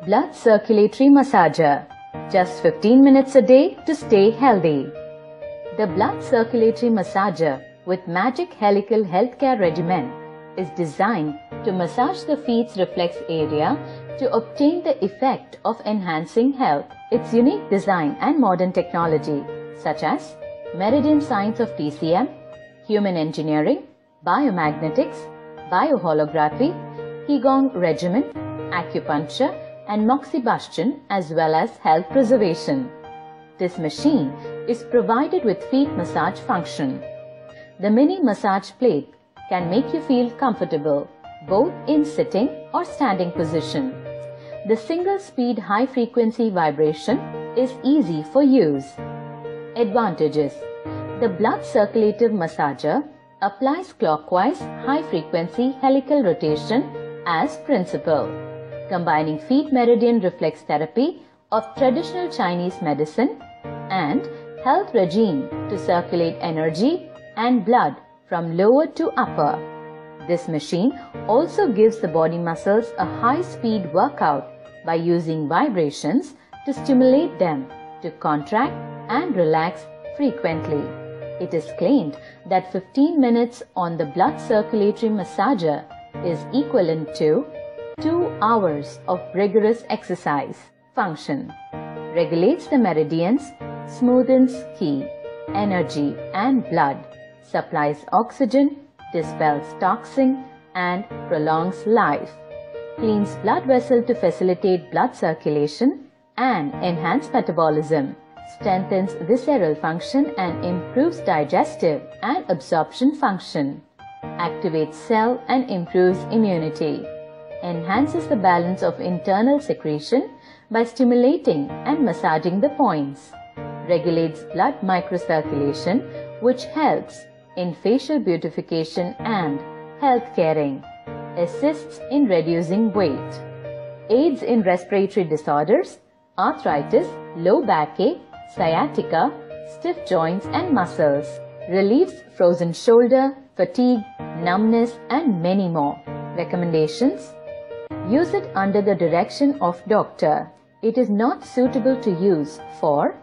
Blood circulatory massager. Just 15 minutes a day to stay healthy. The blood circulatory massager with magic helical healthcare regimen is designed to massage the feet's reflex area to obtain the effect of enhancing health. Its unique design and modern technology such as meridian science of TCM, human engineering, biomagnetics, bioholography, Qigong regimen, acupuncture and moxibustion as well as health preservation. This machine is provided with feet massage function. The mini massage plate can make you feel comfortable both in sitting or standing position. The single speed high frequency vibration is easy for use. Advantages: the blood circulative massager applies clockwise high frequency helical rotation as principle, combining feet meridian reflex therapy of traditional Chinese medicine and health regime to circulate energy and blood from lower to upper. This machine also gives the body muscles a high-speed workout by using vibrations to stimulate them to contract and relax frequently. It is claimed that 15 minutes on the blood circulatory massager is equivalent to 2 hours of rigorous exercise. Function: regulates the meridians, smoothens ki, energy and blood, supplies oxygen, dispels toxin and prolongs life, cleans blood vessel to facilitate blood circulation and enhance metabolism, strengthens visceral function and improves digestive and absorption function, activates cell and improves immunity, enhances the balance of internal secretion by stimulating and massaging the points, regulates blood microcirculation which helps in facial beautification and health caring, assists in reducing weight, aids in respiratory disorders, arthritis, low backache, sciatica, stiff joints and muscles, relieves frozen shoulder, fatigue, numbness and many more. Recommendations: use it under the direction of doctor. It is not suitable to use for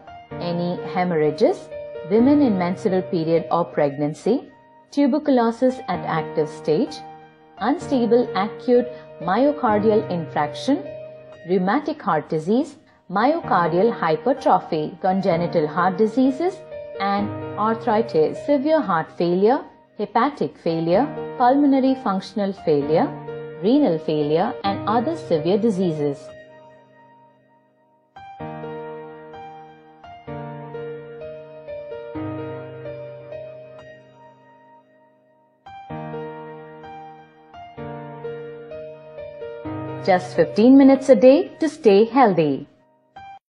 any hemorrhages, women in menstrual period or pregnancy, tuberculosis at active stage, unstable acute myocardial infarction, rheumatic heart disease, myocardial hypertrophy, congenital heart diseases and arthritis, severe heart failure, hepatic failure, pulmonary functional failure, renal failure and other severe diseases. Just 15 minutes a day to stay healthy.